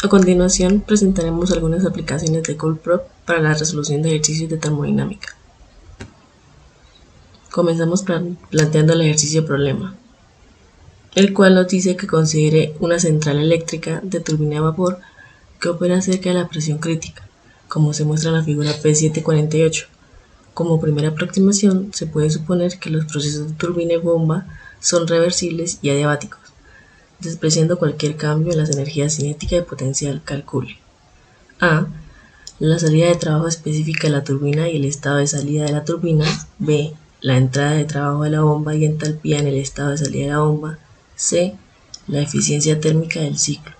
A continuación presentaremos algunas aplicaciones de CoolProp para la resolución de ejercicios de termodinámica. Comenzamos planteando el ejercicio problema, el cual nos dice que considere una central eléctrica de turbina de vapor que opera cerca de la presión crítica, como se muestra en la figura P748. Como primera aproximación, se puede suponer que los procesos de turbina y bomba son reversibles y adiabáticos. Despreciando cualquier cambio en las energías cinética y potencial, calcule a. La salida de trabajo específica de la turbina y el estado de salida de la turbina. B. La entrada de trabajo de la bomba y entalpía en el estado de salida de la bomba. C. La eficiencia térmica del ciclo.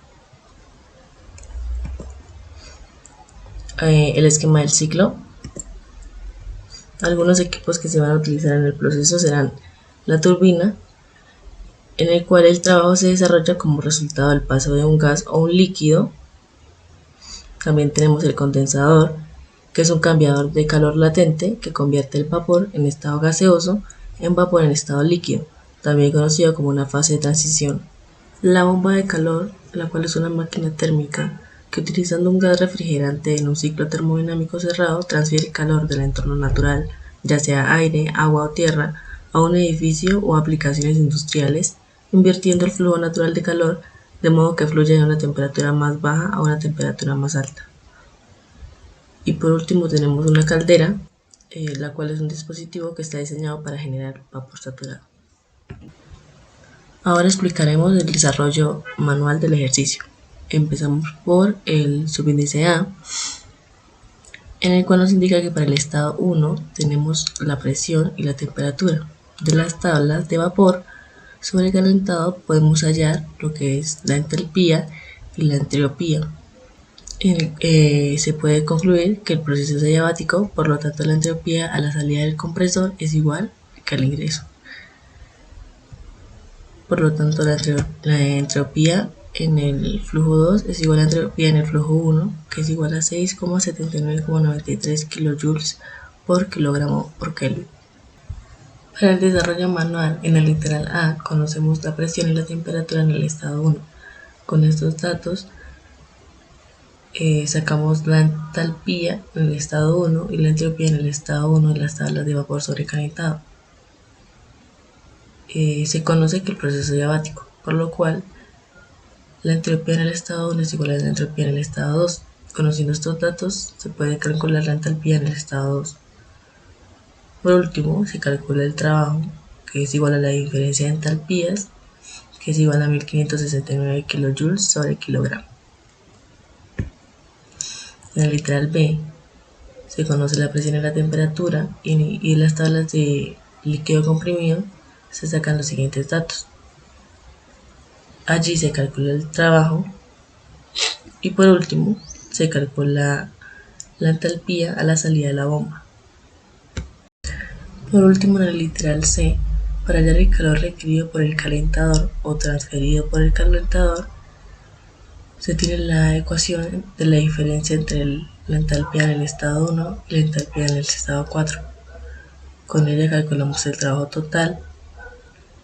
El esquema del ciclo. Algunos equipos que se van a utilizar en el proceso serán la turbina, en el cual el trabajo se desarrolla como resultado del paso de un gas o un líquido. También tenemos el condensador, que es un cambiador de calor latente que convierte el vapor en estado gaseoso en vapor en estado líquido, también conocido como una fase de transición. La bomba de calor, la cual es una máquina térmica que utilizando un gas refrigerante en un ciclo termodinámico cerrado transfiere calor del entorno natural, ya sea aire, agua o tierra, a un edificio o aplicaciones industriales, invirtiendo el flujo natural de calor de modo que fluya de una temperatura más baja a una temperatura más alta. Y por último tenemos una caldera, la cual es un dispositivo que está diseñado para generar vapor saturado. Ahora explicaremos el desarrollo manual del ejercicio. Empezamos por el subíndice A, en el cual nos indica que para el estado 1 tenemos la presión y la temperatura. De las tablas de vapor sobrecalentado podemos hallar lo que es la entalpía y la entropía. Se puede concluir que el proceso es adiabático, por lo tanto la entropía a la salida del compresor es igual que al ingreso. Por lo tanto la entropía en el flujo 2 es igual a la entropía en el flujo 1, que es igual a 6,79,93 kJ por kilogramo por Kelvin. Para el desarrollo manual, en el literal A conocemos la presión y la temperatura en el estado 1. Con estos datos sacamos la entalpía en el estado 1 y la entropía en el estado 1 de las tablas de vapor sobrecalentado. Se conoce que el proceso es adiabático, por lo cual la entropía en el estado 1 es igual a la entropía en el estado 2. Conociendo estos datos, se puede calcular la entalpía en el estado 2. Por último, se calcula el trabajo, que es igual a la diferencia de entalpías, que es igual a 1569 kJ sobre kilogramo. En el literal B, se conoce la presión y la temperatura, y en las tablas de líquido comprimido se sacan los siguientes datos. Allí se calcula el trabajo y por último se calcula la entalpía a la salida de la bomba. Por último, en el literal C, para hallar el calor requerido por el calentador o transferido por el calentador, se tiene la ecuación de la diferencia entre la entalpía en el estado 1 y la entalpía en el estado 4. Con ella calculamos el trabajo total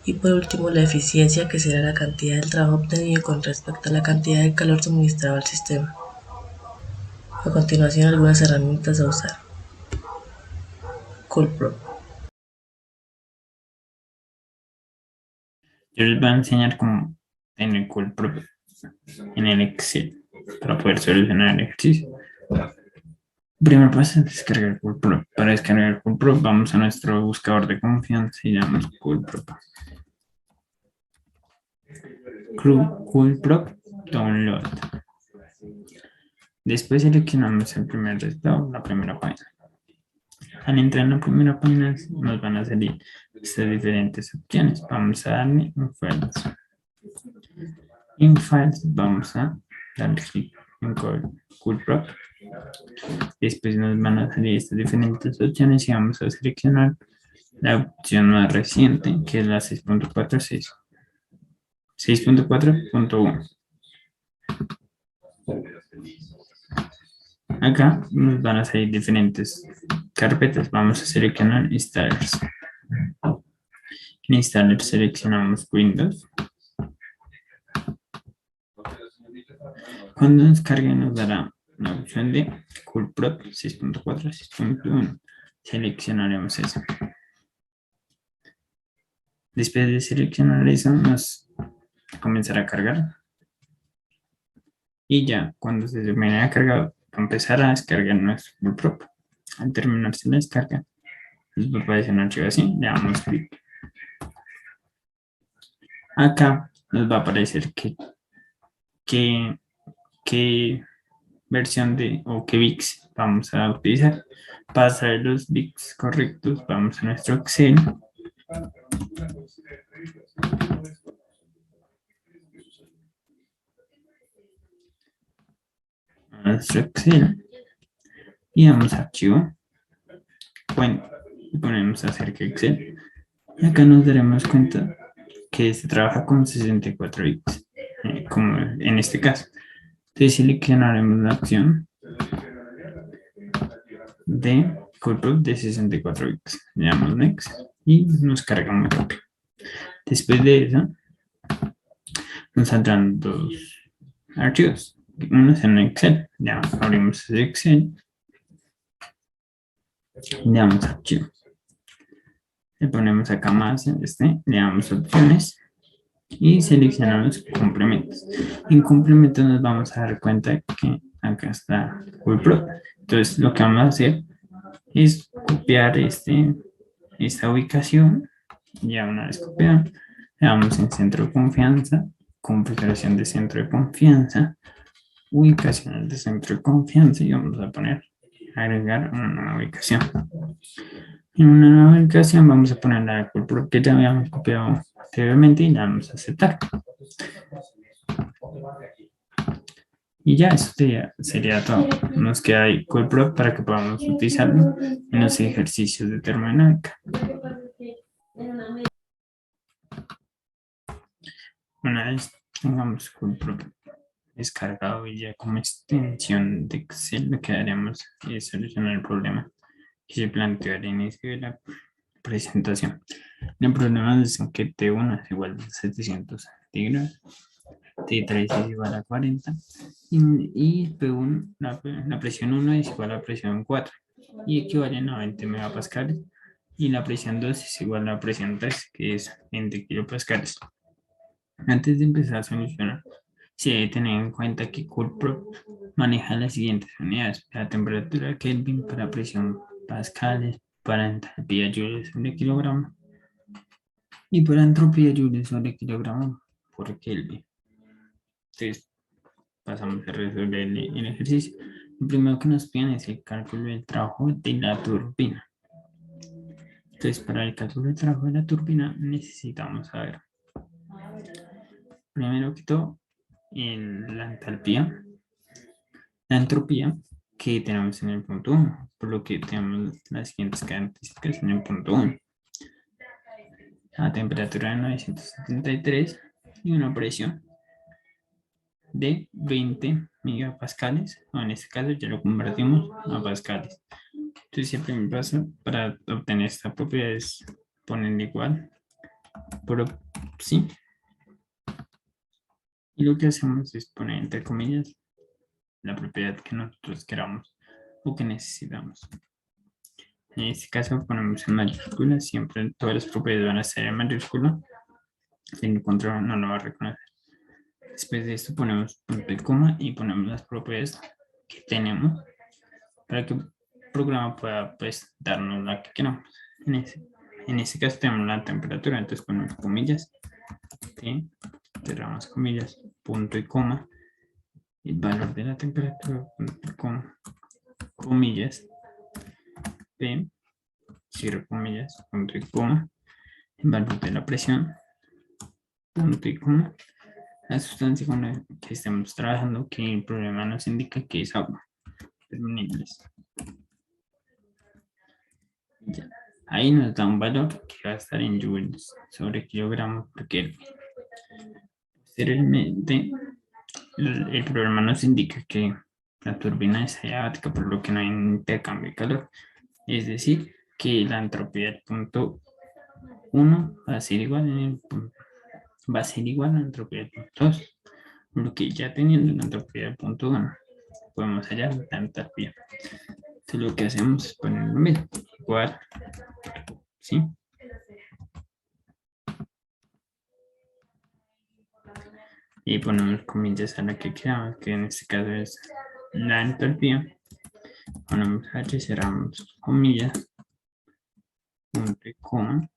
y por último la eficiencia, que será la cantidad del trabajo obtenido con respecto a la cantidad de calor suministrado al sistema. A continuación, algunas herramientas a usar. CoolProp. Yo les voy a enseñar cómo tener CoolProp en el Excel para poder solucionar el ejercicio. Primero paso es descargar CoolProp. Para descargar CoolProp vamos a nuestro buscador de confianza y damos CoolProp. CoolProp Download. Después seleccionamos el primer resultado, la primera página. Al entrar en la primera página nos van a salir estas diferentes opciones. Vamos a darle en Files. En Files vamos a darle clic en CoolProp. Después nos van a salir estas diferentes opciones y vamos a seleccionar la opción más reciente, que es la 6.46. 6.4.1. Acá nos van a salir diferentes carpetas. Vamos a seleccionar Installers. En Installers seleccionamos Windows. Cuando descargue nos dará la opción de CoolProp 6.4, 6.1. Seleccionaremos eso. Después de seleccionar eso, nos comenzará a cargar. Y ya, cuando se termine de cargar, va a empezar a descargar nuestro CoolProp. Al terminarse la descarga, nos va a aparecer un archivo así, le damos clic. Acá nos va a aparecer qué versión o qué bits vamos a utilizar. Para saber los bits correctos, vamos a nuestro Excel. A nuestro Excel. Y damos archivo. Bueno, y ponemos acerca Excel. Y acá nos daremos cuenta que se trabaja con 64 bits, como en este caso. Entonces seleccionaremos la opción de CoolProp de 64 bits. Le damos Next y nos carga muy rápido. Después de eso, nos saldrán dos archivos. Uno es en Excel. Ya abrimos ese Excel. Le damos archivo. Le ponemos acá más en le damos opciones y seleccionamos complementos. En complementos nos vamos a dar cuenta que acá está CoolProp. Entonces lo que vamos a hacer es copiar esta ubicación. Ya una vez copiado, le damos en centro de confianza, configuración de centro de confianza, ubicación de centro de confianza y vamos a poner agregar una nueva ubicación. En una nueva ubicación vamos a poner la CoolProp que ya habíamos copiado anteriormente y la vamos a aceptar. Y ya, eso sería todo. Nos queda ahí CoolProp para que podamos utilizarlo en los ejercicios de termodinámica. Una vez tengamos CoolProp descargado y ya como extensión de Excel, lo que haremos es solucionar el problema que se planteó al inicio de la presentación. El problema es que T1 es igual a 700 centígrados, T3 es igual a 40 y P1, la presión 1 es igual a la presión 4 y equivalen a 20 megapascales y la presión 2 es igual a la presión 3 que es 20 kilopascales. Antes de empezar a solucionar, se debe tener en cuenta que CoolProp maneja las siguientes unidades: la temperatura Kelvin, para presión pascales, para entalpía joules sobre kilogramo y para entropía joules sobre kilogramo por Kelvin. Entonces, pasamos a resolver el ejercicio. Lo primero que nos piden es el cálculo del trabajo de la turbina. Entonces, para el cálculo del trabajo de la turbina necesitamos saber, primero que todo, la entalpía, la entropía que tenemos en el punto 1, por lo que tenemos las siguientes características en el punto 1. La temperatura de 973 y una presión de 20 megapascales, o en este caso ya lo convertimos a pascales. Entonces el primer paso para obtener esta propiedad es ponerle igual por sí. Y lo que hacemos es poner entre comillas la propiedad que nosotros queramos o que necesitamos. En este caso ponemos en mayúscula, siempre todas las propiedades van a ser en mayúscula, el control no lo va a reconocer. Después de esto ponemos punto y coma y ponemos las propiedades que tenemos para que el programa pueda pues darnos la que queramos. En este caso tenemos la temperatura, entonces ponemos comillas, ¿sí? Cerramos comillas, punto y coma, el valor de la temperatura, punto y coma, comillas, P, cierro comillas, punto y coma, el valor de la presión, punto y coma, la sustancia con la que estemos trabajando, que el programa nos indica que es agua, pero en inglés. Ya. Ahí nos da un valor que va a estar en joules sobre kilogramo por Kelvin. Posteriormente, el programa nos indica que la turbina es adiabática, por lo que no hay intercambio de calor. Es decir, que la entropía del punto 1 va a ser igual a la entropía del punto 2. Lo que ya teniendo la entropía del punto 1, podemos hallar la entropía. Entonces lo que hacemos es poner lo mismo, igual, ¿sí? Y ponemos comillas a la que queramos, que en este caso es la entropía. Ponemos H, cerramos comillas, punto y coma.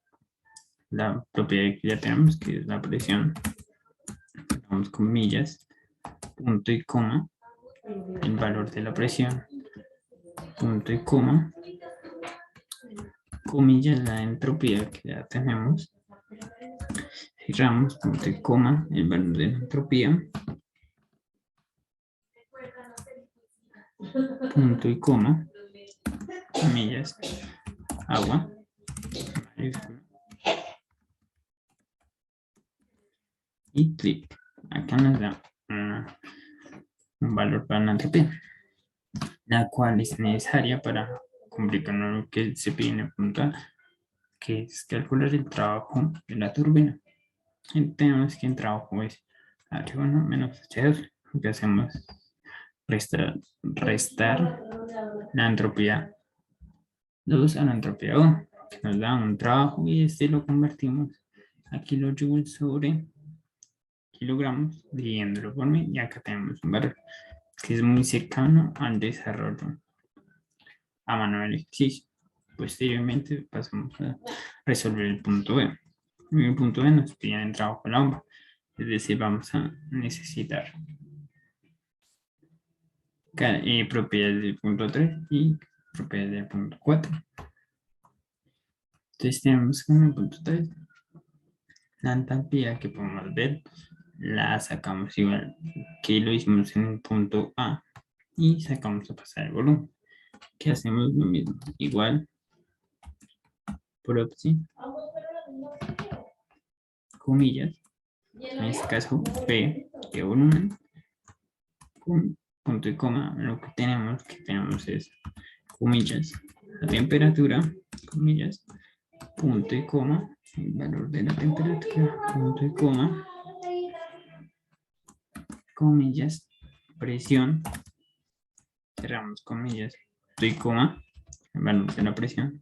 La propiedad que ya tenemos, que es la presión. Ponemos comillas, punto y coma. El valor de la presión, punto y coma. Comillas, la entropía que ya tenemos. Cerramos, punto y coma, el valor de la entropía. Punto y coma, comillas, agua, mayúscula, y clic. Acá nos da un valor para la entropía, la cual es necesaria para cumplir con lo que se pide en el punto A, que es calcular el trabajo de la turbina. Y tenemos que el trabajo es H1 menos H2. Lo que hacemos es restar la entropía 2 a la entropía 1, que nos da un trabajo y este lo convertimos a kilojoules sobre kilogramos, dividiéndolo por mil, y acá tenemos un valor que es muy cercano al desarrollo a mano del ejercicio. Posteriormente pasamos a resolver el punto B. En el punto B nos piden el trabajo de la bomba, es decir, vamos a necesitar propiedades del punto 3 y propiedades del punto 4. Entonces tenemos en el punto 3 la entropía que podemos ver, la sacamos igual que lo hicimos en el punto A y sacamos a pasar el volumen, que hacemos lo mismo, igual proxy, comillas, en este caso P de volumen, con punto y coma. Lo que tenemos es comillas, la temperatura, comillas, punto y coma, el valor de la temperatura, punto y coma, comillas, presión, cerramos comillas, punto y coma, el valor de la presión,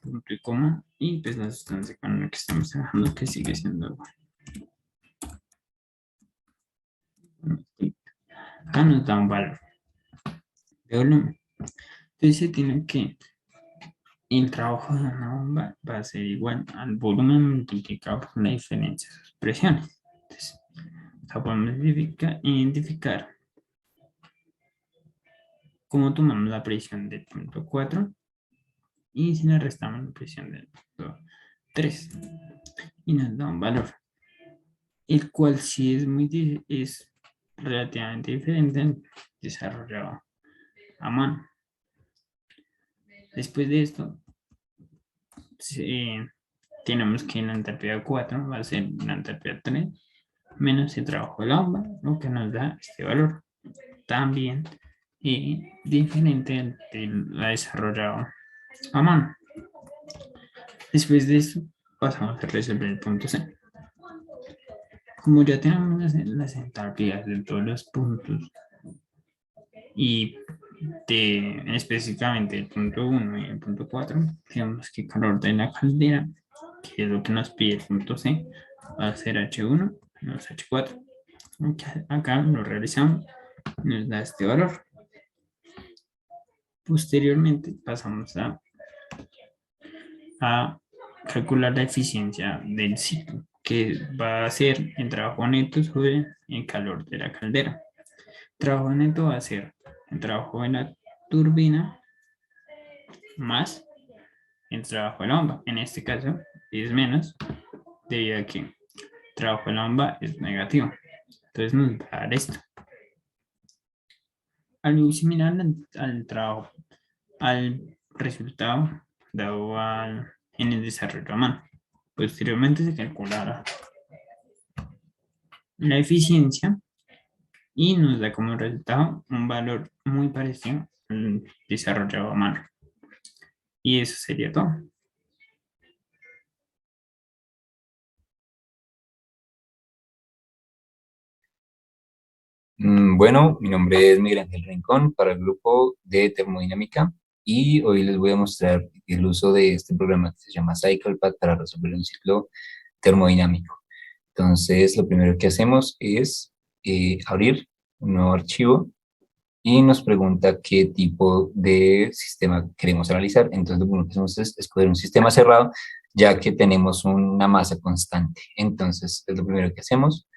punto y coma, y pues la sustancia con la que estamos trabajando, que sigue siendo agua. Acá nos da un valor de volumen. Entonces se tiene que el trabajo de una bomba va a ser igual al volumen multiplicado por la diferencia de sus presiones. Entonces, podemos identificar cómo tomamos la presión del punto 4 y si le restamos la presión del punto 3 y nos da un valor, el cual sí es relativamente diferente al desarrollado a mano. Después de esto, tenemos que la entropía 4 va a ser la entropía 3 menos el trabajo de la bomba, lo que nos da este valor. También diferente al de la desarrollado a mano. Después de esto, pasamos a resolver el punto C. Como ya tenemos las entalpías de todos los puntos y específicamente el punto 1 y el punto 4, tenemos que el calor de la caldera, que es lo que nos pide el punto C, va a ser H1 menos H4. Acá lo realizamos y nos da este valor. Posteriormente pasamos a calcular la eficiencia del ciclo, que va a ser el trabajo neto sobre el calor de la caldera. El trabajo neto va a ser el trabajo de la turbina más el trabajo de la bomba. En este caso es menos, debido a que el trabajo de la bomba es negativo. Entonces nos va a dar esto. Algo similar al trabajo, al resultado dado en el desarrollo a mano. Posteriormente se calculará la eficiencia y nos da como resultado un valor muy parecido al desarrollado a mano. Y eso sería todo. Bueno, mi nombre es Miguel Ángel Rincón para el grupo de termodinámica y hoy les voy a mostrar el uso de este programa que se llama CyclePad para resolver un ciclo termodinámico. Entonces, lo primero que hacemos es abrir un nuevo archivo y nos pregunta qué tipo de sistema queremos analizar. Entonces, lo primero que hacemos es escoger un sistema cerrado, ya que tenemos una masa constante. Entonces, es lo primero que hacemos.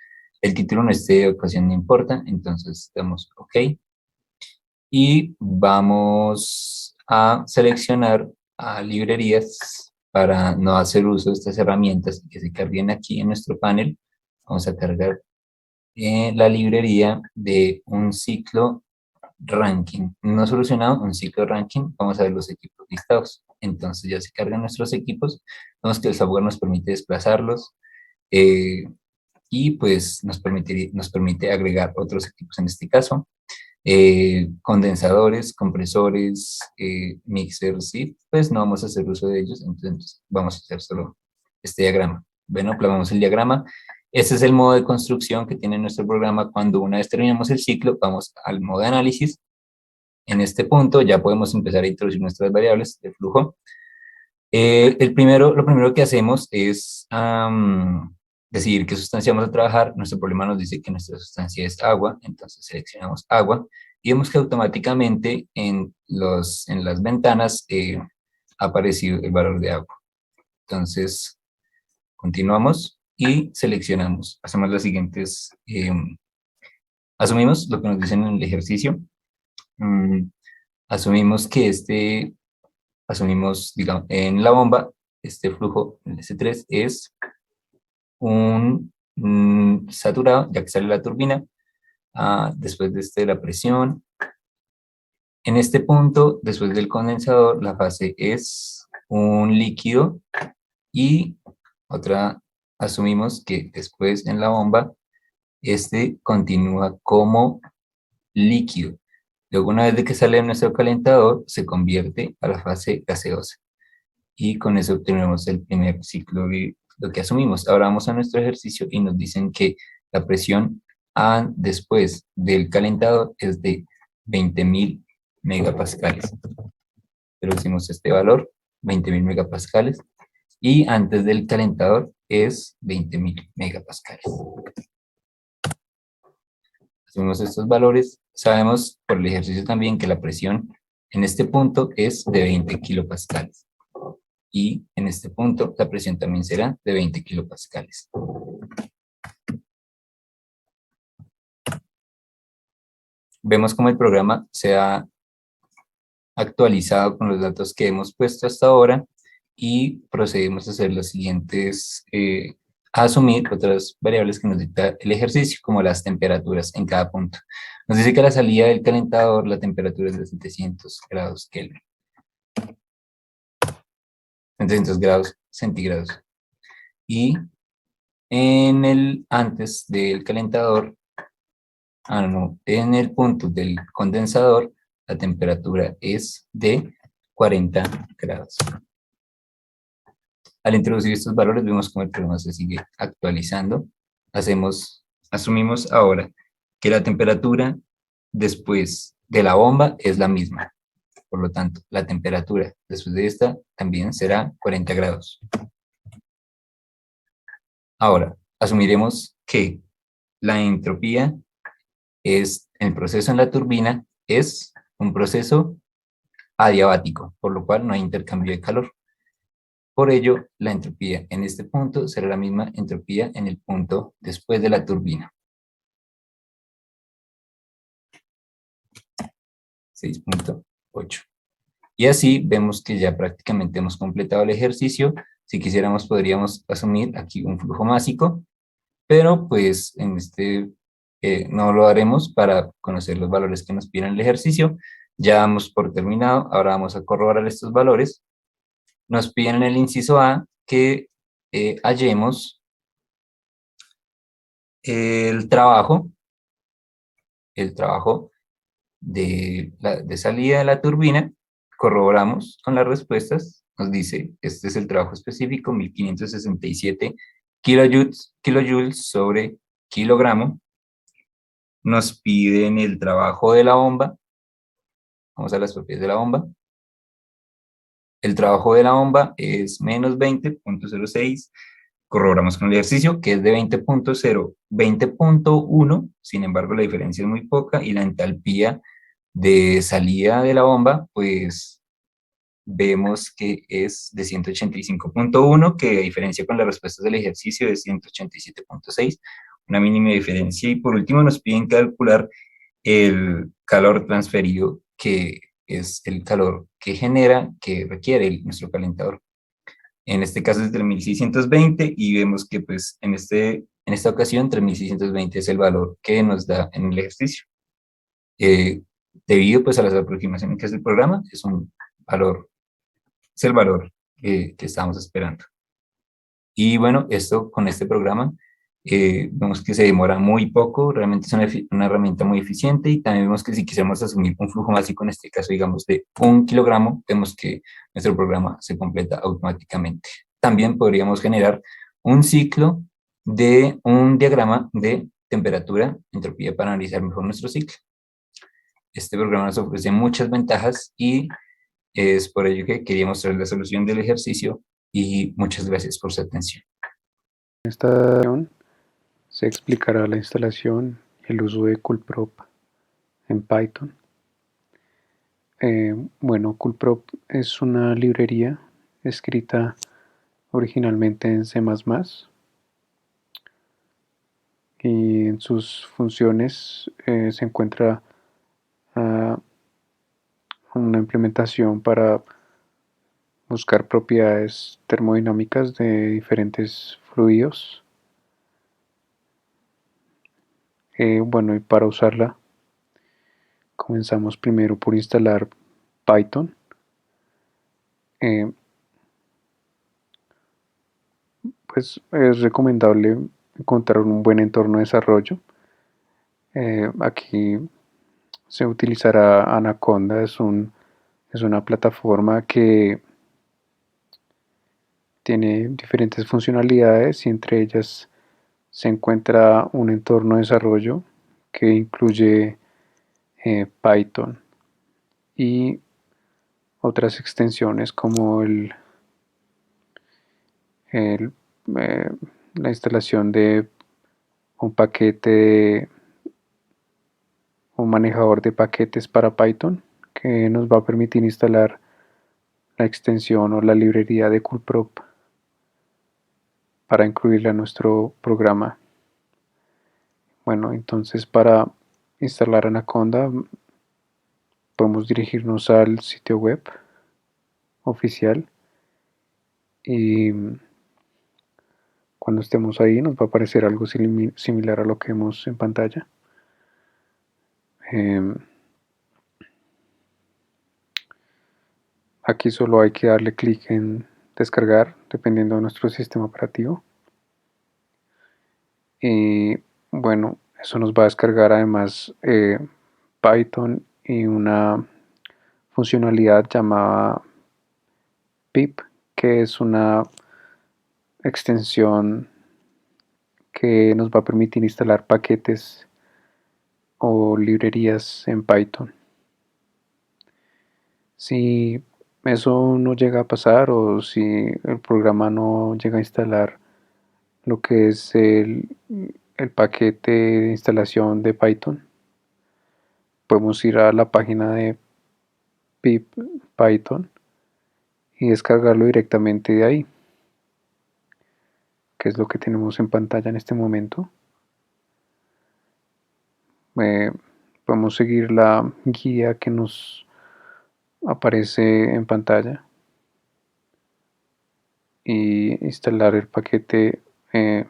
El título en esta ocasión no importa, entonces damos OK. Y vamos a seleccionar a librerías para no hacer uso de estas herramientas que se carguen aquí en nuestro panel. Vamos a cargar la librería de un ciclo ranking no solucionado, un ciclo ranking. Vamos a ver los equipos listados. Entonces ya se cargan nuestros equipos. Vemos que el software nos permite desplazarlos. Y pues nos permite agregar otros equipos en este caso, condensadores, compresores, mixers, y pues no vamos a hacer uso de ellos, entonces vamos a hacer solo este diagrama. Bueno, plasmamos el diagrama. Este es el modo de construcción que tiene nuestro programa. Cuando una vez terminamos el ciclo, vamos al modo de análisis. En este punto ya podemos empezar a introducir nuestras variables de flujo. Lo primero que hacemos es decidir qué sustancia vamos a trabajar. Nuestro problema nos dice que nuestra sustancia es agua, entonces seleccionamos agua y vemos que automáticamente en las ventanas ha aparecido el valor de agua. Entonces, continuamos y seleccionamos. Hacemos las siguientes, asumimos lo que nos dicen en el ejercicio. Asumimos que asumimos, digamos, en la bomba, este flujo, el S3, es un saturado, ya que sale la turbina. Después de la presión. En este punto, después del condensador, la fase es un líquido y asumimos que después en la bomba, este continúa como líquido. Luego, una vez de que sale de nuestro calentador, se convierte a la fase gaseosa. Y con eso obtenemos el primer ciclo de lo que asumimos. Ahora vamos a nuestro ejercicio y nos dicen que la presión después del calentador es de 20.000 megapascales. Introducimos este valor, 20.000 megapascales, y antes del calentador es 20.000 megapascales. Asumimos estos valores. Sabemos por el ejercicio también que la presión en este punto es de 20 kilopascales. Y en este punto la presión también será de 20 kilopascales. Vemos cómo el programa se ha actualizado con los datos que hemos puesto hasta ahora y procedemos a hacer los siguientes, a asumir otras variables que nos dicta el ejercicio, como las temperaturas en cada punto. Nos dice que a la salida del calentador la temperatura es de 700 grados Kelvin. 700 grados centígrados. Y antes del calentador, en el punto del condensador, la temperatura es de 40 grados. Al introducir estos valores, vemos cómo el programa se sigue actualizando. Asumimos ahora que la temperatura después de la bomba es la misma. Por lo tanto, la temperatura después de esta también será 40 grados. Ahora, asumiremos que la entropía el proceso en la turbina es un proceso adiabático, por lo cual no hay intercambio de calor. Por ello, la entropía en este punto será la misma entropía en el punto después de la turbina. 6.8. Y así vemos que ya prácticamente hemos completado el ejercicio. Si quisiéramos, podríamos asumir aquí un flujo másico, pero pues no lo haremos para conocer los valores que nos piden el ejercicio. Ya damos por terminado. Ahora vamos a corroborar estos valores. Nos piden en el inciso A que hallemos el trabajo de salida de la turbina. Corroboramos con las respuestas. Nos dice, este es el trabajo específico, 1567 kilojoules sobre kilogramo. nos piden el trabajo de la bomba. Vamos a las propiedades de la bomba. El trabajo de la bomba es menos 20.06. Corroboramos con el ejercicio que es de 20.1. Sin embargo, la diferencia es muy poca y la entalpía de salida de la bomba, pues vemos que es de 185.1, que a diferencia con las respuestas del ejercicio es 187.6, una mínima diferencia. Y por último nos piden calcular el calor transferido, que es el calor que requiere nuestro calentador. En este caso es 3620 y vemos que pues en esta ocasión 3620 es el valor que nos da en el ejercicio. Debido pues a las aproximaciones que hace el programa, es el valor que estamos esperando. Y bueno, con este programa vemos que se demora muy poco, realmente es una herramienta muy eficiente, y también vemos que si quisiéramos asumir un flujo básico, en este caso digamos de 1 kilogramo, vemos que nuestro programa se completa automáticamente. También podríamos generar un ciclo de un diagrama de temperatura, entropía, para analizar mejor nuestro ciclo. Este programa nos ofrece muchas ventajas y es por ello que quería mostrar la solución del ejercicio, y muchas gracias por su atención. En esta sesión se explicará la instalación y el uso de Coolprop en Python. Bueno, Coolprop es una librería escrita originalmente en C++, y en sus funciones se encuentra una implementación para buscar propiedades termodinámicas de diferentes fluidos. Bueno, y para usarla comenzamos primero por instalar Python. Pues es recomendable encontrar un buen entorno de desarrollo. Aquí se utilizará Anaconda, es una plataforma que tiene diferentes funcionalidades, y entre ellas se encuentra un entorno de desarrollo que incluye Python y otras extensiones como la instalación de un paquete, un manejador de paquetes para Python, que nos va a permitir instalar la extensión o la librería de Coolprop para incluirla en nuestro programa. Bueno, entonces para instalar Anaconda podemos dirigirnos al sitio web oficial, y cuando estemos ahí nos va a aparecer algo similar a lo que vemos en pantalla. Aquí solo hay que darle clic en descargar dependiendo de nuestro sistema operativo. Y bueno, eso nos va a descargar además Python y una funcionalidad llamada pip, que es una extensión que nos va a permitir instalar paquetes o librerías en Python. Si eso no llega a pasar, o si el programa no llega a instalar lo que es el paquete de instalación de Python, podemos ir a la página de pip Python y descargarlo directamente de ahí, que es lo que tenemos en pantalla en este momento. Podemos seguir la guía que nos aparece en pantalla y instalar el paquete, el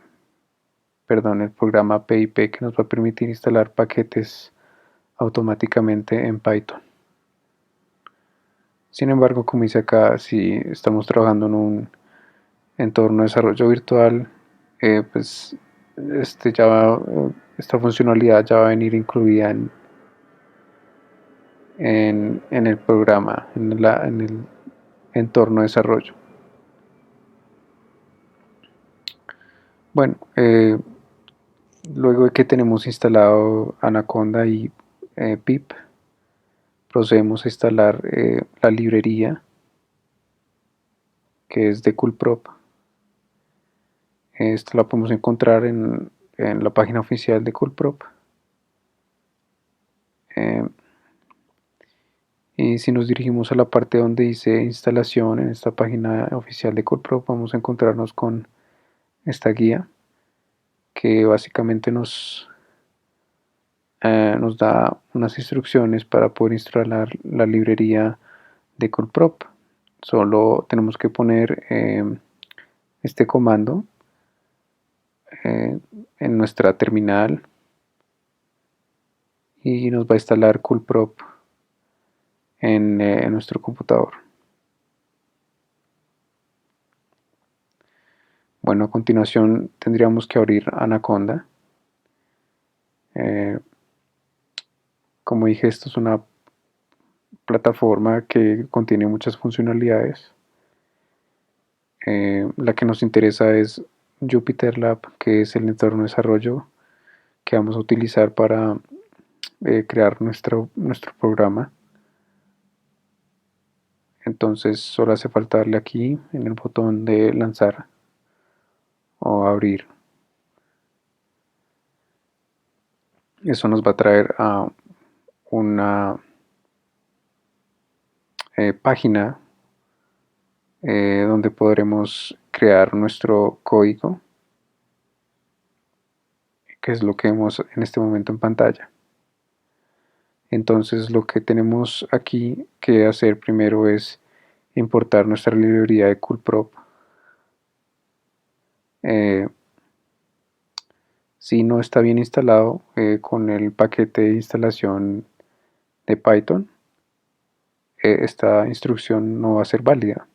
programa PIP, que nos va a permitir instalar paquetes automáticamente en Python. Sin embargo, como dice acá, si estamos trabajando en un entorno de desarrollo virtual, pues esta funcionalidad ya va a venir incluida en el programa, en el entorno de desarrollo. Bueno, Luego de que tenemos instalado Anaconda y pip, procedemos a instalar la librería que es de Coolprop. Esta la podemos encontrar en la página oficial de Coolprop. Y si nos dirigimos a la parte donde dice instalación en esta página oficial de Coolprop, vamos a encontrarnos con esta guía que básicamente nos da unas instrucciones para poder instalar la librería de Coolprop. Solo tenemos que poner este comando en nuestra terminal y nos va a instalar Coolprop en nuestro computador. Bueno, a continuación tendríamos que abrir Anaconda. Como dije, esto es una plataforma que contiene muchas funcionalidades. La que nos interesa es Jupyter Lab, que es el entorno de desarrollo que vamos a utilizar para crear nuestro programa. Entonces solo hace falta darle aquí en el botón de lanzar o abrir. Eso nos va a traer a una página donde podremos crear nuestro código, que es lo que vemos en este momento en pantalla. Entonces lo que tenemos aquí que hacer primero es importar nuestra librería de Coolprop. Si no está bien instalado con el paquete de instalación de Python, esta instrucción no va a ser válida.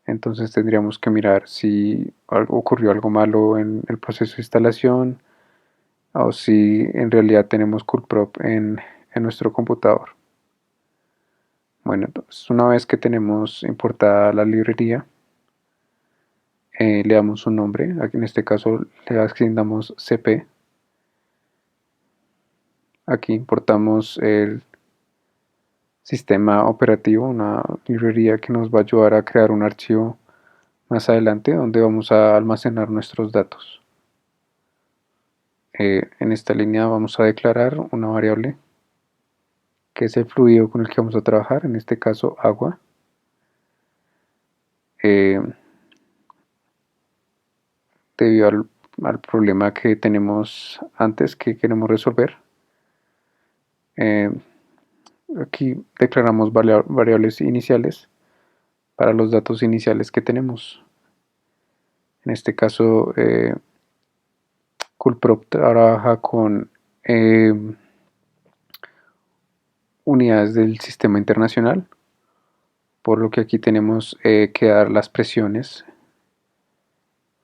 Entonces tendríamos que mirar si ocurrió algo malo en el proceso de instalación o si en realidad tenemos Coolprop en nuestro computador. Bueno, entonces una vez que tenemos importada la librería, le damos un nombre. Aquí en este caso le asignamos cp. Aquí importamos el sistema operativo, una librería que nos va a ayudar a crear un archivo más adelante donde vamos a almacenar nuestros datos. En esta línea vamos a declarar una variable que es el fluido con el que vamos a trabajar, en este caso agua. Debido al problema que tenemos antes que queremos resolver, aquí declaramos variables iniciales para los datos iniciales que tenemos. En este caso, Coolprop trabaja con unidades del sistema internacional, por lo que aquí tenemos que dar las presiones,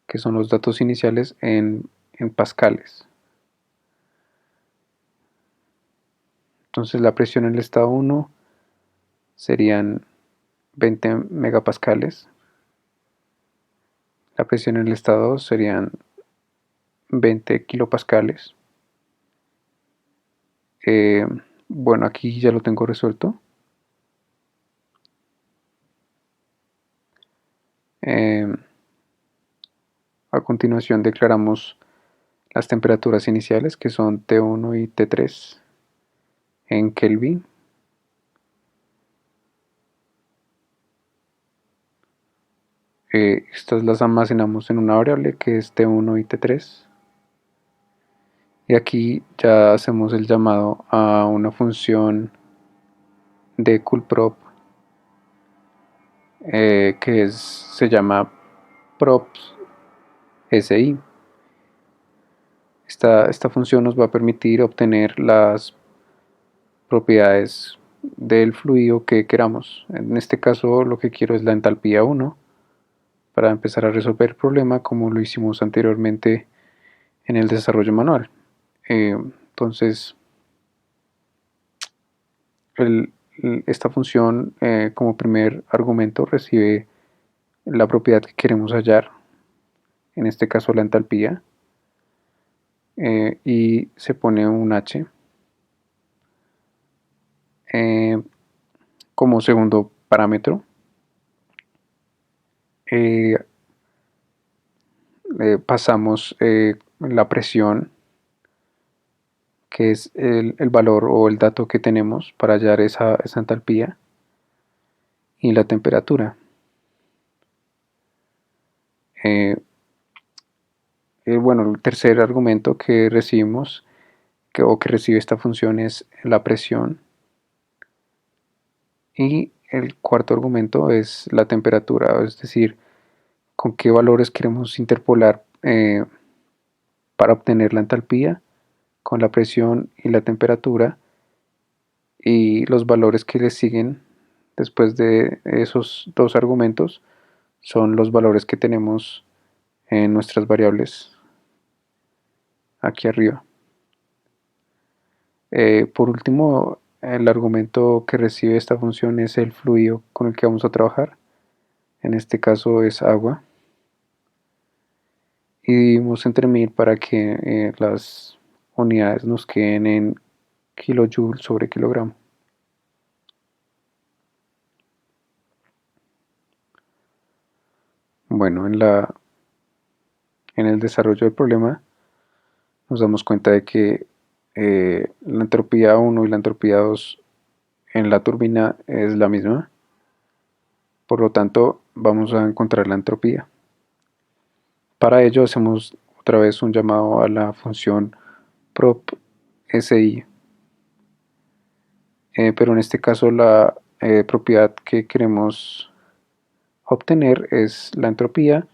que son los datos iniciales en pascales. Entonces la presión en el estado 1 serían 20 megapascales. La presión en el estado 2 serían 20 kilopascales. Bueno, aquí ya lo tengo resuelto. A continuación declaramos las temperaturas iniciales, que son T1 y T3 en Kelvin. Estas las almacenamos en una variable que es T1 y T3. Y aquí ya hacemos el llamado a una función de Coolprop que se llama props.si. Esta función nos va a permitir obtener las propiedades del fluido que queramos. En este caso lo que quiero es la entalpía 1 para empezar a resolver el problema como lo hicimos anteriormente en el desarrollo manual. Entonces esta función como primer argumento recibe la propiedad que queremos hallar, en este caso la entalpía. y se pone un H como segundo parámetro. Pasamos la presión, que es el valor o el dato que tenemos para hallar esa entalpía, y la temperatura. Bueno, el tercer argumento que recibimos o que recibe esta función es la presión, y el cuarto argumento es la temperatura, es decir, con qué valores queremos interpolar para obtener la entalpía, con la presión y la temperatura, y los valores que le siguen después de esos dos argumentos son los valores que tenemos en nuestras variables aquí arriba. Por último, el argumento que recibe esta función es el fluido con el que vamos a trabajar. En este caso es agua. Y dividimos entre 1000 para que las unidades nos queden en kilojoule sobre kilogramo. Bueno, en el desarrollo del problema nos damos cuenta de que la entropía 1 y la entropía 2 en la turbina es la misma. Por lo tanto, vamos a encontrar la entropía. Para ello hacemos otra vez un llamado a la función prop SI. Pero en este caso la propiedad que queremos obtener es la entropía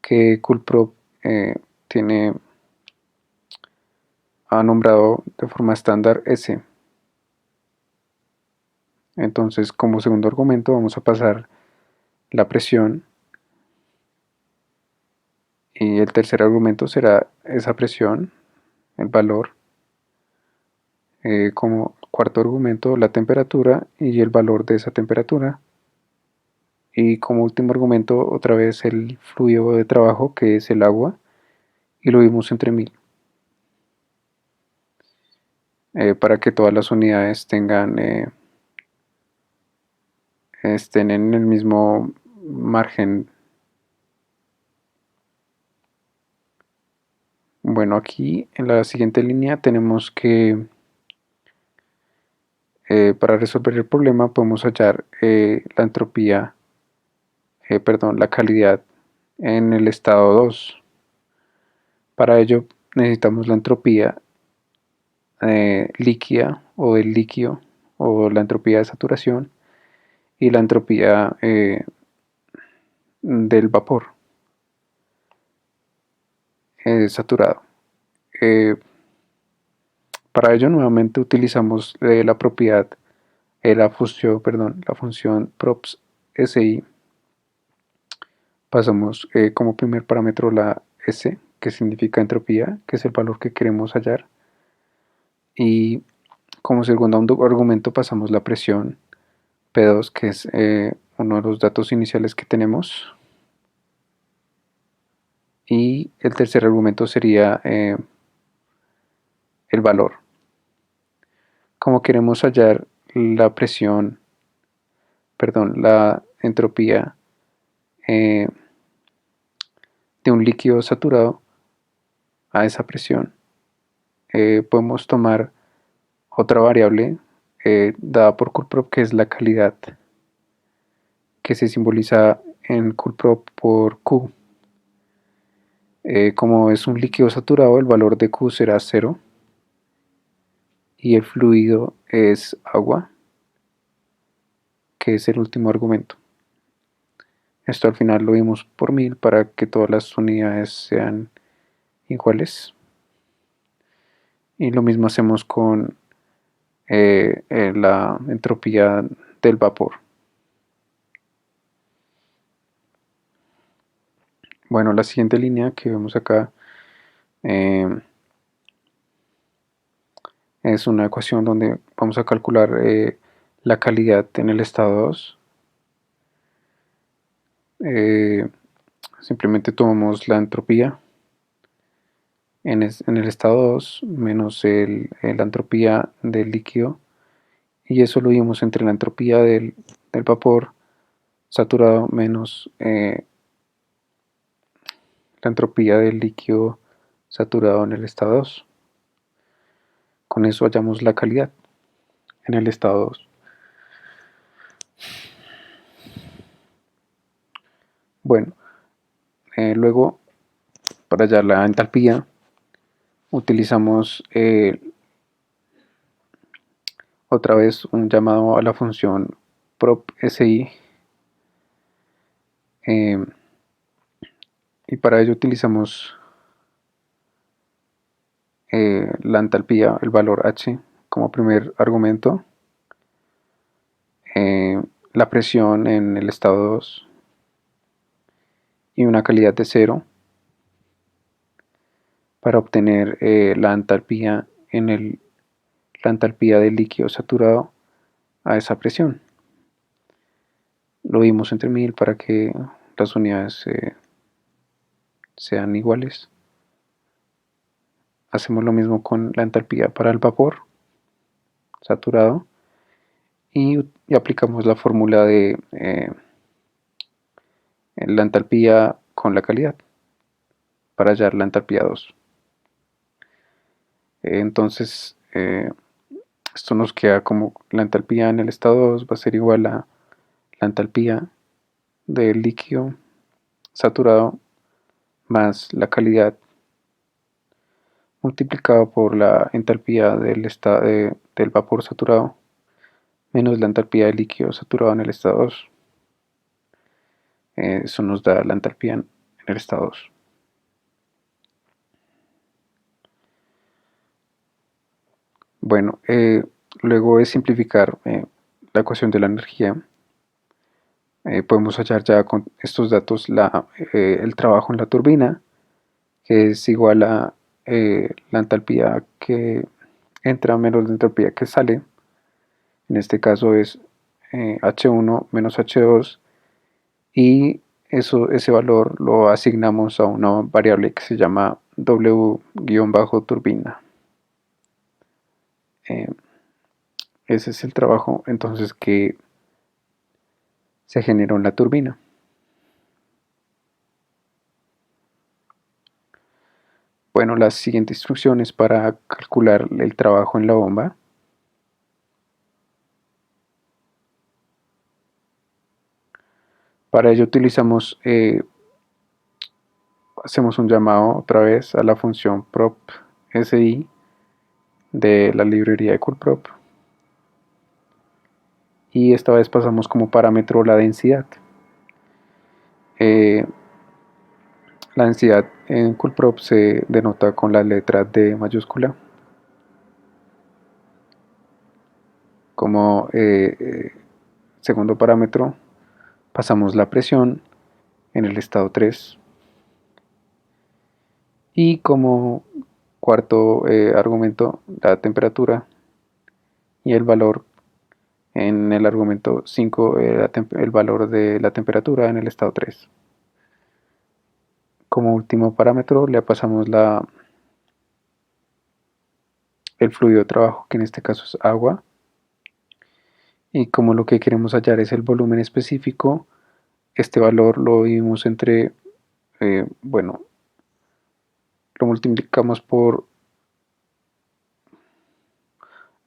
que coolprop ha nombrado de forma estándar S. Entonces, como segundo argumento vamos a pasar la presión, y el tercer argumento será esa presión, el valor. Como cuarto argumento la temperatura y el valor de esa temperatura. Y como último argumento otra vez el fluido de trabajo, que es el agua, y lo vimos entre 1000. Para que todas las unidades estén en el mismo margen. Bueno, aquí en la siguiente línea tenemos que para resolver el problema podemos hallar la entropía, la calidad en el estado 2. Para ello necesitamos la entropía líquida o del líquido, o la entropía de saturación, y la entropía del vapor saturado. Para ello nuevamente utilizamos la propiedad, la función props SI. Pasamos como primer parámetro la S, que significa entropía, que es el valor que queremos hallar. Y como segundo argumento pasamos la presión P2, que es uno de los datos iniciales que tenemos. Y el tercer argumento sería el valor. Como queremos hallar la la entropía de un líquido saturado a esa presión, podemos tomar otra variable dada por coolprop, que es la calidad, que se simboliza en coolprop por Q. Como es un líquido saturado, el valor de Q será 0, y el fluido es agua, que es el último argumento. Esto al final lo vimos por 1000 para que todas las unidades sean iguales. Y lo mismo hacemos con la entropía del vapor. Bueno, la siguiente línea que vemos acá es una ecuación donde vamos a calcular la calidad en el estado 2. Simplemente tomamos la entropía en el estado 2 menos la entropía del líquido, y eso lo vimos entre la entropía del vapor saturado menos la entropía del líquido saturado en el estado 2. Con eso hallamos la calidad en el estado 2. Bueno, luego para hallar la entalpía utilizamos otra vez un llamado a la función prop_si, y para ello utilizamos la entalpía, el valor h como primer argumento, la presión en el estado 2 y una calidad de 0 para obtener la entalpía la entalpía del líquido saturado a esa presión. Lo vimos entre 1000 para que las unidades sean iguales. Hacemos lo mismo con la entalpía para el vapor saturado y aplicamos la fórmula de la entalpía con la calidad para hallar la entalpía 2. Entonces esto nos queda como la entalpía en el estado 2 va a ser igual a la entalpía del líquido saturado más la calidad multiplicado por la entalpía del vapor saturado menos la entalpía del líquido saturado en el estado 2. Eso nos da la entalpía en el estado 2. Bueno, luego de simplificar la ecuación de la energía, podemos hallar ya con estos datos el trabajo en la turbina, que es igual a la entalpía que entra menos la entalpía que sale. En este caso es H1 menos H2, y ese valor lo asignamos a una variable que se llama W-turbina. Ese es el trabajo entonces que se generó en la turbina. Bueno, las siguientes instrucciones para calcular el trabajo en la bomba. Para ello hacemos un llamado otra vez a la función prop_si de la librería de CoolProp, y esta vez pasamos como parámetro la densidad. La densidad en CoolProp se denota con la letra D mayúscula. Como segundo parámetro pasamos la presión en el estado 3, y como cuarto argumento la temperatura, y el valor en el argumento 5 el valor de la temperatura en el estado 3. Como último parámetro le pasamos el fluido de trabajo, que en este caso es agua, y como lo que queremos hallar es el volumen específico, este valor lo dividimos entre, bueno, lo multiplicamos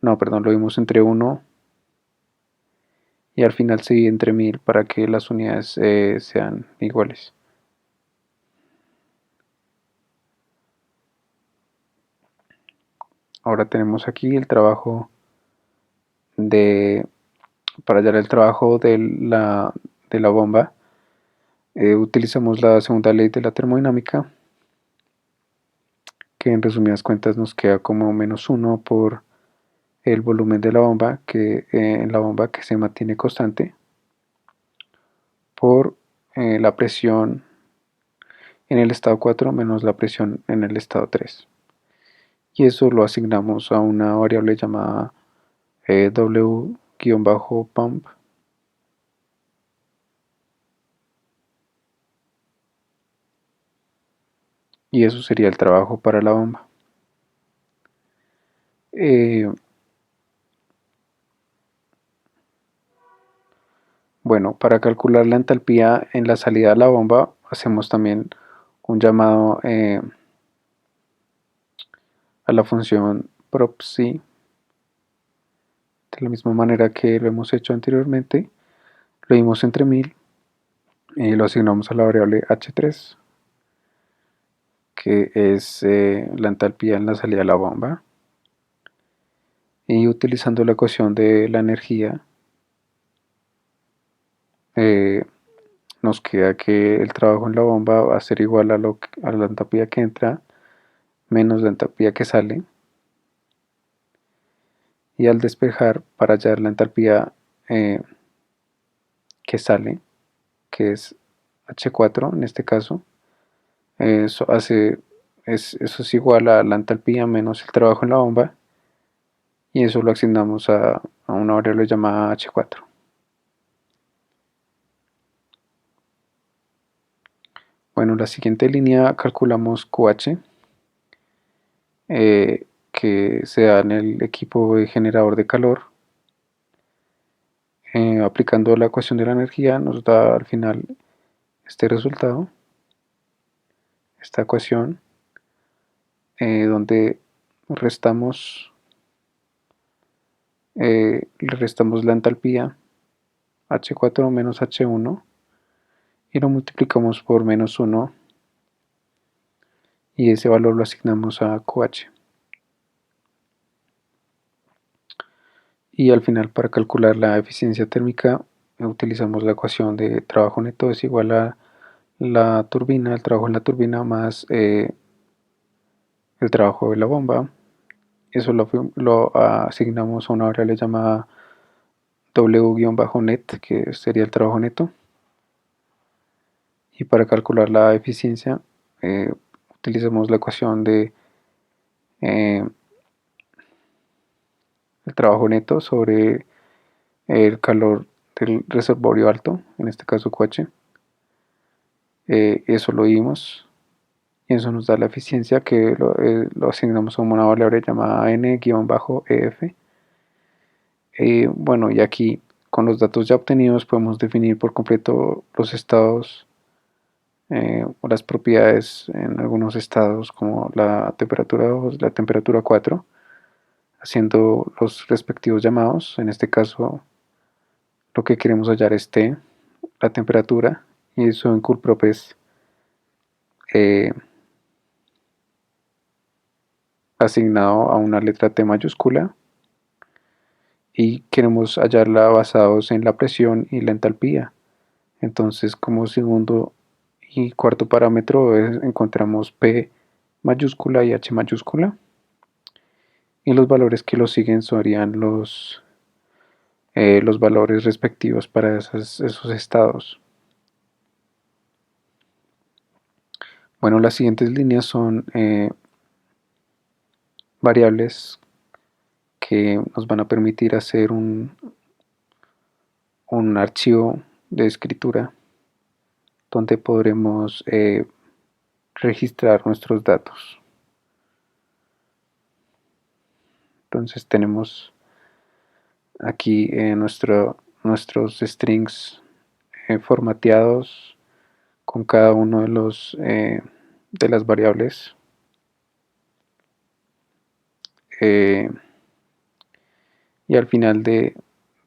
lo dividimos entre 1 y al final se divide entre 1000 para que las unidades sean iguales. Ahora tenemos aquí el trabajo para hallar el trabajo de la bomba. Utilizamos la segunda ley de la termodinámica, que en resumidas cuentas nos queda como -1 por el volumen de la bomba, en la bomba que se mantiene constante, por la presión en el estado 4 menos la presión en el estado 3. Y eso lo asignamos a una variable llamada W-pump, y eso sería el trabajo para la bomba. Bueno, para calcular la entalpía en la salida de la bomba hacemos también un llamado a la función propc, de la misma manera que lo hemos hecho anteriormente. Lo dimos entre 1000 y lo asignamos a la variable h3, que es la entalpía en la salida de la bomba. Y utilizando la ecuación de la energía, nos queda que el trabajo en la bomba va a ser igual a la entalpía que entra menos la entalpía que sale. Y al despejar, para hallar la entalpía que sale, que es H4 en este caso, eso es igual a la entalpía menos el trabajo en la bomba, y eso lo asignamos a una variable llamada H4. Bueno, la siguiente línea calculamos QH, que se da en el equipo de generador de calor. Aplicando la ecuación de la energía nos da al final este resultado, esta ecuación, donde restamos, le restamos la entalpía H4 menos H1 y lo multiplicamos por menos 1 y ese valor lo asignamos a QH. Y al final, para calcular la eficiencia térmica, utilizamos la ecuación de trabajo neto es igual a la turbina, el trabajo en la turbina más el trabajo de la bomba. Eso lo asignamos a una variable llamada W-net, que sería el trabajo neto. Y para calcular la eficiencia, utilizamos la ecuación de el trabajo neto sobre el calor del reservorio alto, en este caso QH. Eso lo dimos y eso nos da la eficiencia, que lo asignamos a una variable llamada n-ef. Bueno, y aquí con los datos ya obtenidos podemos definir por completo los estados o las propiedades en algunos estados, como la temperatura 2, la temperatura 4, haciendo los respectivos llamados. En este caso lo que queremos hallar es T, la temperatura, y eso en coolprop es asignado a una letra T mayúscula, y queremos hallarla basados en la presión y la entalpía. Entonces, como segundo y cuarto parámetro encontramos P mayúscula y H mayúscula, y los valores que lo siguen serían los valores respectivos para esos estados. Bueno, las siguientes líneas son variables que nos van a permitir hacer un archivo de escritura donde podremos registrar nuestros datos. Entonces tenemos aquí nuestros strings formateados con cada uno de las variables. Y al final de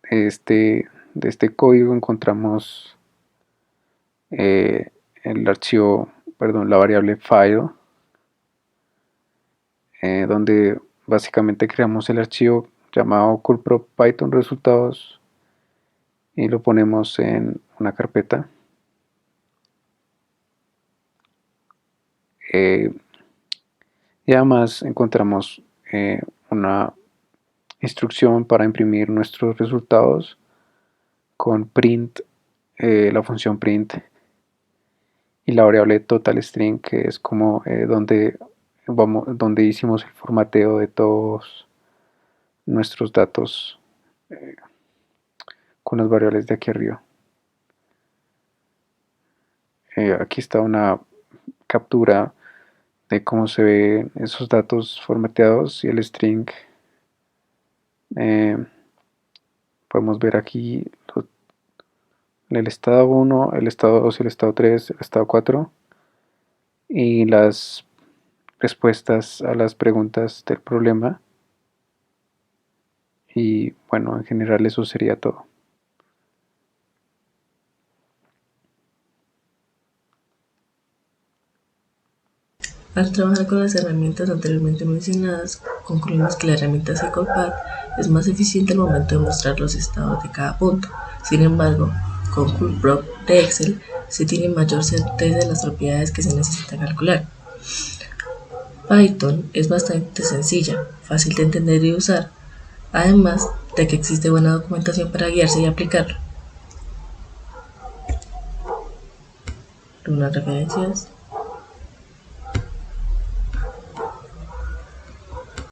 este código encontramos el archivo, perdón, la variable file, donde básicamente creamos el archivo llamado coolprop python resultados y lo ponemos en una carpeta. Y además encontramos una instrucción para imprimir nuestros resultados con print, la función print, y la variable total string, que es como donde hicimos el formateo de todos nuestros datos con las variables de aquí arriba. Aquí está una captura de cómo se ven esos datos formateados y el string. Podemos ver aquí el estado 1, el estado 2, el estado 3, el estado 4 y las respuestas a las preguntas del problema. Y bueno, en general eso sería todo. Al trabajar con las herramientas anteriormente mencionadas, concluimos que la herramienta CyclePath es más eficiente al momento de mostrar los estados de cada punto. Sin embargo, con CoolProp de Excel se tiene mayor certeza de las propiedades que se necesita calcular. Python es bastante sencilla, fácil de entender y usar, además de que existe buena documentación para guiarse y aplicarlo. Unas referencias.